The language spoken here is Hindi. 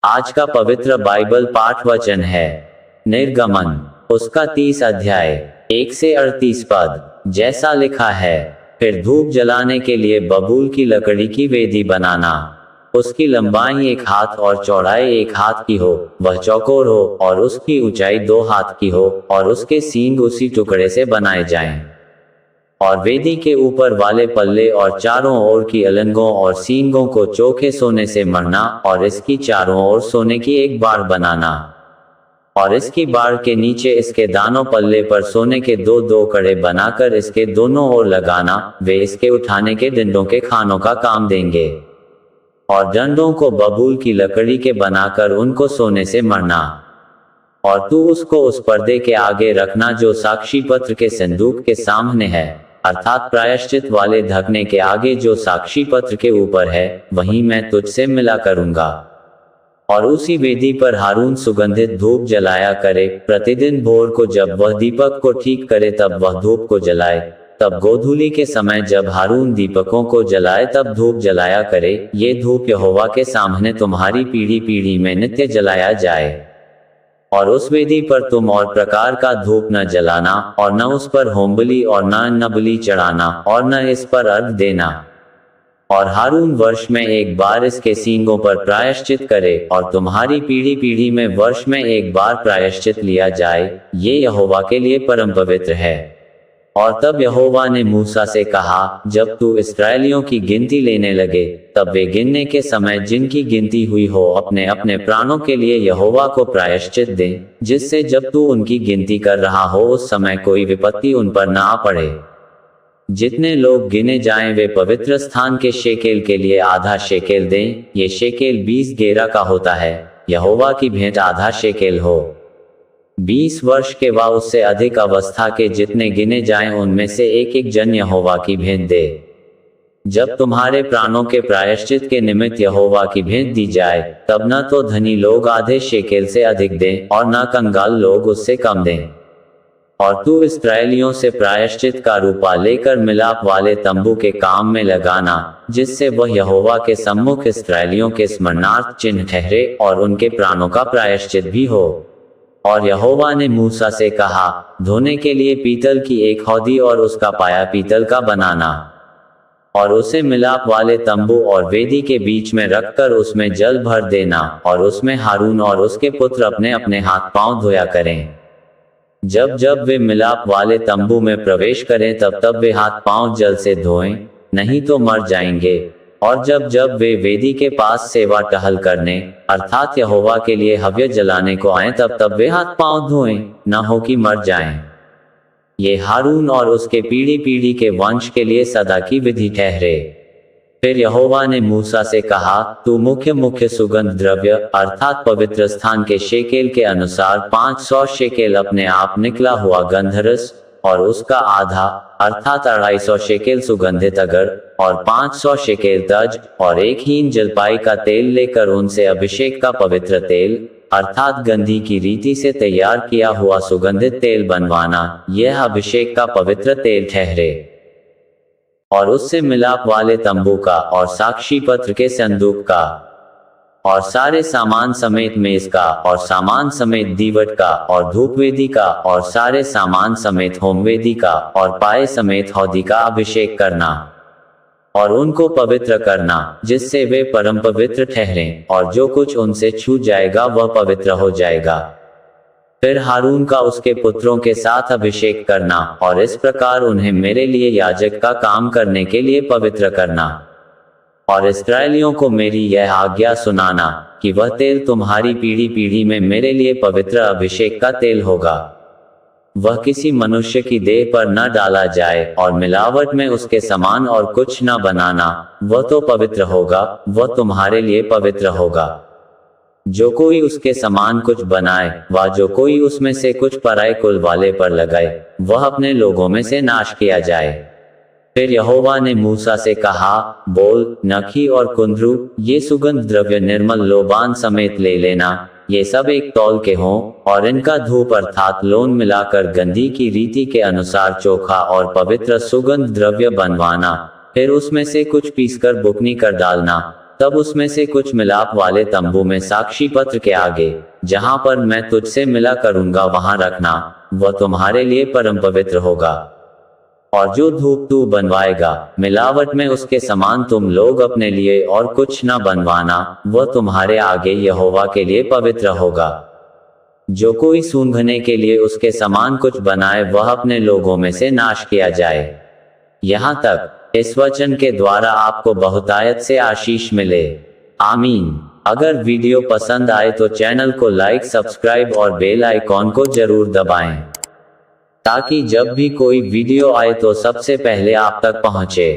आज का पवित्र बाइबल पाठ वचन है निर्गमन उसका 30 अध्याय 1 से 38 पद। जैसा लिखा है, फिर धूप जलाने के लिए बबूल की लकड़ी की वेदी बनाना। उसकी लंबाई 1 हाथ और चौड़ाई 1 हाथ की हो, वह चौकोर हो और उसकी ऊंचाई 2 हाथ की हो, और उसके सींग उसी टुकड़े से बनाए जाएं। और वेदी के ऊपर वाले पल्ले और चारों ओर की अलंगों और सींगों को चोखे सोने से मढ़ना, और इसकी चारों ओर सोने की एक बाड़ बनाना। और इसकी बाड़ के नीचे इसके दानों पल्ले पर सोने के 2-2 कड़े बनाकर इसके दोनों ओर लगाना। वे इसके उठाने के डंडों के खानों का काम देंगे। और डंडों को बबूल की लकड़ी के बनाकर उनको सोने से मढ़ना। और तू उसको उस पर्दे के आगे रखना जो साक्षी पत्र के संदूक के सामने है, अर्थात प्रायश्चित वाले ढकने के आगे जो साक्षी पत्र के ऊपर है, वहीं मैं तुझसे मिला करूंगा। और उसी वेदी पर हारून सुगंधित धूप जलाया करे। प्रतिदिन भोर को जब वह दीपक को ठीक करे तब वह धूप को जलाए। तब गोधूली के समय जब हारून दीपकों को जलाए तब धूप जलाया करे। ये धूप यहोवा के सामने तुम्हारी पीढ़ी पीढ़ी में नित्य जलाया जाए। और उस वेदी पर तुम और प्रकार का धूप न जलाना, और न उस पर होमबलि और न अन्नबलि चढ़ाना, और न इस पर अर्घ देना। और हारून वर्ष में 1 बार इसके सींगों पर प्रायश्चित करे, और तुम्हारी पीढ़ी पीढ़ी में वर्ष में 1 बार प्रायश्चित लिया जाए। ये यहोवा के लिए परम पवित्र है। और तब यहोवा ने मूसा से कहा, जब तू इस्राएलियों की गिनती लेने लगे, तब वे गिनने के समय जिनकी गिनती हुई हो अपने अपने प्राणों के लिए यहोवा को प्रायश्चित दें, जिससे जब तू उनकी गिनती कर रहा हो उस समय कोई विपत्ति उन पर न आ पड़े। जितने लोग गिने जाएं वे पवित्र स्थान के शेकेल के लिए आधा शेकेल दें। ये शेकेल 20 गेरा का होता है। यहोवा की भेंट आधा शेकेल हो। 20 वर्ष के व उससे अधिक अवस्था के जितने गिने जाएं उनमें से एक जन यहोवा की भेंट दे। जब तुम्हारे प्राणों के प्रायश्चित के निमित्त यहोवा की भेंट दी जाए, तब न तो धनी लोग आधे शेकेल से अधिक दें, और न कंगाल लोग उससे कम दें। और तू इस्राएलियों से प्रायश्चित का रूपा लेकर मिलाप वाले तंबू के काम में लगाना, जिससे वह यहोवा के सम्मुख इस्राएलियों के स्मरणार्थ चिन्ह ठहरे, और उनके प्राणों का प्रायश्चित भी हो। और यहोवा ने मूसा से कहा, धोने के लिए पीतल की एक हौदी और उसका पाया पीतल का बनाना। और उसे मिलाप वाले तंबू और वेदी के बीच में रखकर उसमें जल भर देना, और उसमें हारून और उसके पुत्र अपने अपने हाथ पांव धोया करें। जब जब वे मिलाप वाले तंबू में प्रवेश करें तब तब वे हाथ पांव जल से धोएं, नहीं तो मर जाएंगे। और जब जब वे वेदी के पास सेवा टहल करने, अर्थात यहोवा के लिए हव्य जलाने को आए, तब तब वे हाथ पांव धोएं, न हो कि मर जाएं। ये हारून और उसके पीढ़ी पीढ़ी के वंश के लिए सदा की विधि ठहरे। फिर यहोवा ने मूसा से कहा, तू मुख्य मुख्य सुगंध द्रव्य अर्थात पवित्र स्थान के शेकेल के अनुसार 500 शेकेल अपने आप निकला हुआ गंधरस, और उसका आधा अर्थात 250 शेकेल सुगंधित अगर, और 500 शेकेल तज, और 1 हीन जलपाई का तेल लेकर उनसे अभिषेक का पवित्र तेल अर्थात गंधी की रीति से तैयार किया हुआ सुगंधित तेल बनवाना। यह अभिषेक का पवित्र तेल ठहरे। और उससे मिलाप वाले तंबू का और साक्षी पत्र के संदूक का और सारे सामान समेत मेज का और सामान समेत दीवट का और धूपवेदी का और सारे सामान समेत होमवेदी का और पाए समेत हौदी का अभिषेक करना, और उनको पवित्र करना, जिससे वे परम पवित्र ठहरें, और जो कुछ उनसे छू जाएगा वह पवित्र हो जाएगा। फिर हारून का उसके पुत्रों के साथ अभिषेक करना, और इस प्रकार उन्हें मेरे लिए याजक का काम करने के लिए पवित्र करना। और इस्राएलियों को मेरी यह आज्ञा सुनाना कि वह तेल तुम्हारी पीढ़ी पीढ़ी में मेरे लिए पवित्र अभिषेक का तेल होगा। वह किसी मनुष्य की देह पर न डाला जाए, और मिलावट में उसके समान और कुछ न बनाना। वह तो पवित्र होगा, वह तुम्हारे लिए पवित्र होगा। जो कोई उसके समान कुछ बनाए, व जो कोई उसमें से कुछ पराये कुल वाले पर लगाए, वह अपने लोगों में से नाश किया जाए। फिर यहोवा ने मूसा से कहा, बोल, नखी और कुंदरू ये सुगंध द्रव्य निर्मल लोबान समेत ले लेना। ये सब 1 तौल के हों, और इनका धूप अर्थात लोन मिलाकर गंधी की रीति के अनुसार चोखा और पवित्र सुगंध द्रव्य बनवाना। फिर उसमें से कुछ पीसकर बुकनी कर डालना, तब उसमें से कुछ मिलाप वाले तंबू में साक्षी पत्र के आगे, जहां पर मैं तुझसे मिला करूंगा वहां रखना, वह तुम्हारे लिए परम पवित्र होगा। और जो धूप तू बनवाएगा, मिलावट में उसके समान तुम लोग अपने लिए और कुछ न बनवाना, वह तुम्हारे आगे यहोवा के लिए पवित्र होगा। जो कोई सूंघने के लिए उसके समान कुछ बनाए, वह अपने लोगों में से नाश किया जाए। यहाँ तक इस वचन के द्वारा आपको बहुतायत से आशीष मिले। आमीन। अगर वीडियो पसंद आए तो चैनल को लाइक, सब्सक्राइब और बेल आइकॉन को जरूर दबाएं, ताकि जब भी कोई वीडियो आए तो सबसे पहले आप तक पहुंचे।